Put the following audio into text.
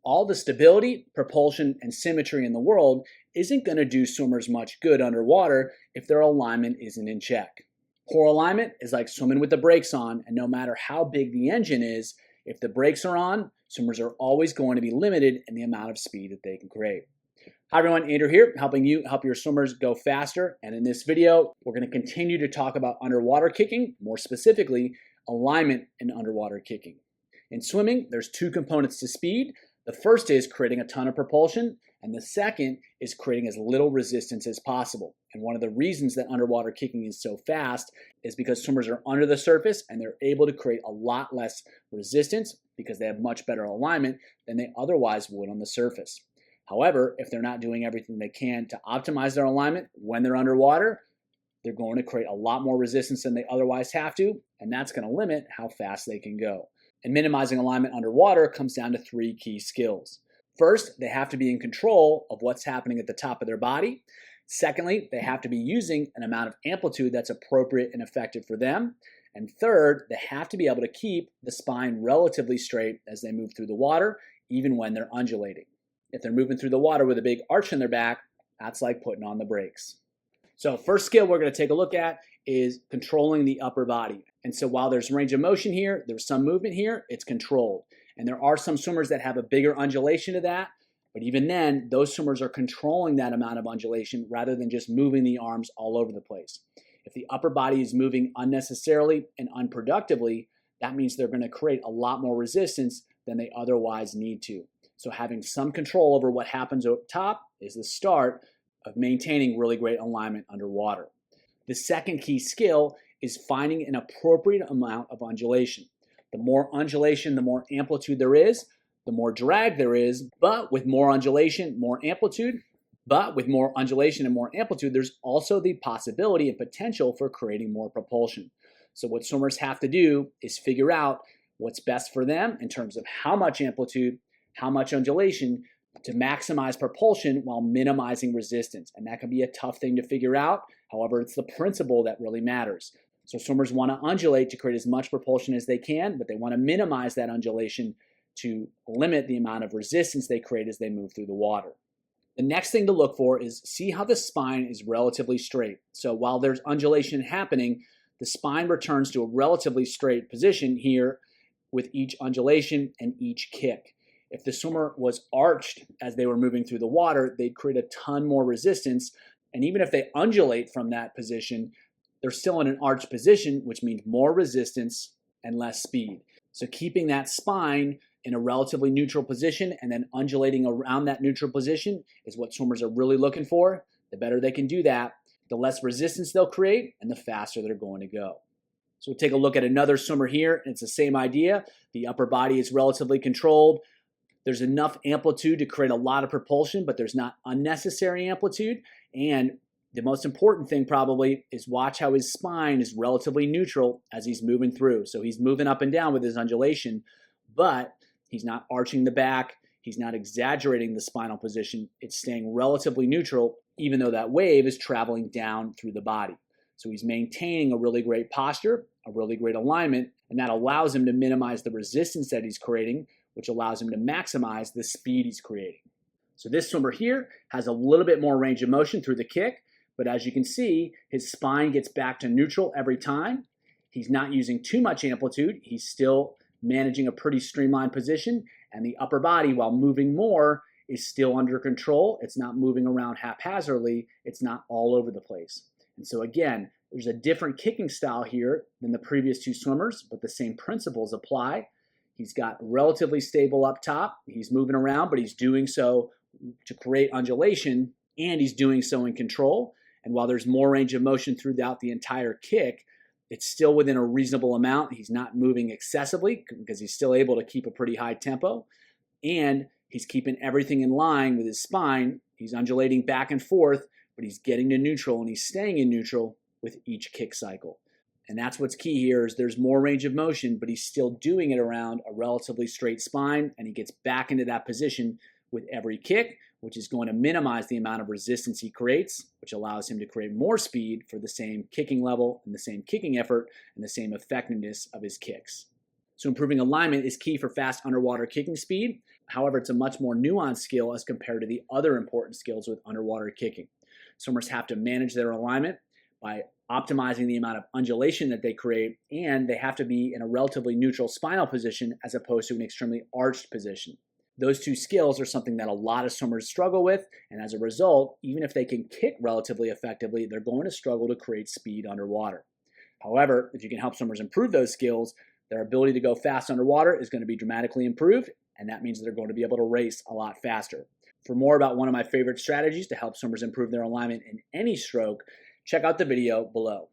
All the stability, propulsion, and symmetry in the world isn't going to do swimmers much good underwater if their alignment isn't in check. Poor alignment is like swimming with the brakes on, and no matter how big the engine is, if the brakes are on, swimmers are always going to be limited in the amount of speed that they can create. Hi everyone, Andrew here, helping you help your swimmers go faster. And in this video, we're going to continue to talk about underwater kicking, more specifically, alignment in underwater kicking. In swimming, there's two components to speed. The first is creating a ton of propulsion, and the second is creating as little resistance as possible. And one of the reasons that underwater kicking is so fast is because swimmers are under the surface and they're able to create a lot less resistance because they have much better alignment than they otherwise would on the surface. However, if they're not doing everything they can to optimize their alignment when they're underwater, they're going to create a lot more resistance than they otherwise have to, and that's going to limit how fast they can go. And minimizing alignment underwater comes down to three key skills. First, they have to be in control of what's happening at the top of their body. Secondly, they have to be using an amount of amplitude that's appropriate and effective for them. And third, they have to be able to keep the spine relatively straight as they move through the water, even when they're undulating. If they're moving through the water with a big arch in their back, that's like putting on the brakes. So first skill we're going to take a look at is controlling the upper body. And so while there's range of motion here, there's some movement here, it's controlled. And there are some swimmers that have a bigger undulation to that, but even then, those swimmers are controlling that amount of undulation rather than just moving the arms all over the place. If the upper body is moving unnecessarily and unproductively, that means they're going to create a lot more resistance than they otherwise need to. So having some control over what happens up top is the start of maintaining really great alignment underwater. The second key skill is finding an appropriate amount of undulation. The more undulation, the more amplitude there is, the more drag there is, but with more undulation, more amplitude, there's also the possibility and potential for creating more propulsion. So what swimmers have to do is figure out what's best for them in terms of how much amplitude, how much undulation to maximize propulsion while minimizing resistance. And that can be a tough thing to figure out. However, it's the principle that really matters. So swimmers want to undulate to create as much propulsion as they can, but they want to minimize that undulation to limit the amount of resistance they create as they move through the water. The next thing to look for is see how the spine is relatively straight. So while there's undulation happening, the spine returns to a relatively straight position here with each undulation and each kick. If the swimmer was arched as they were moving through the water, they'd create a ton more resistance. And even if they undulate from that position, they're still in an arched position, which means more resistance and less speed. So keeping that spine in a relatively neutral position and then undulating around that neutral position is what swimmers are really looking for. The better they can do that, the less resistance they'll create and the faster they're going to go. So we'll take a look at another swimmer here, and it's the same idea. The upper body is relatively controlled. There's enough amplitude to create a lot of propulsion, but there's not unnecessary amplitude. And the most important thing probably is watch how his spine is relatively neutral as he's moving through. So he's moving up and down with his undulation, but he's not arching the back. He's not exaggerating the spinal position. It's staying relatively neutral, even though that wave is traveling down through the body. So he's maintaining a really great posture, a really great alignment, and that allows him to minimize the resistance that he's creating, which allows him to maximize the speed he's creating. So this swimmer here has a little bit more range of motion through the kick, but as you can see, his spine gets back to neutral every time. He's not using too much amplitude. He's still managing a pretty streamlined position, and the upper body, while moving more, is still under control. It's not moving around haphazardly. It's not all over the place. And so again, there's a different kicking style here than the previous two swimmers, but the same principles apply. He's got relatively stable up top. He's moving around, but he's doing so to create undulation, and he's doing so in control. And while there's more range of motion throughout the entire kick, it's still within a reasonable amount. He's not moving excessively because he's still able to keep a pretty high tempo. And he's keeping everything in line with his spine. He's undulating back and forth, but he's getting to neutral and he's staying in neutral with each kick cycle. And that's what's key here is there's more range of motion, but he's still doing it around a relatively straight spine, and he gets back into that position with every kick, which is going to minimize the amount of resistance he creates, which allows him to create more speed for the same kicking level and the same kicking effort and the same effectiveness of his kicks. So improving alignment is key for fast underwater kicking speed. However, it's a much more nuanced skill as compared to the other important skills with underwater kicking. Swimmers have to manage their alignment by optimizing the amount of undulation that they create, and they have to be in a relatively neutral spinal position as opposed to an extremely arched position. Those two skills are something that a lot of swimmers struggle with, and as a result, even if they can kick relatively effectively, they're going to struggle to create speed underwater. However, if you can help swimmers improve those skills, their ability to go fast underwater is going to be dramatically improved, and that means they're going to be able to race a lot faster. For more about one of my favorite strategies to help swimmers improve their alignment in any stroke, check out the video below.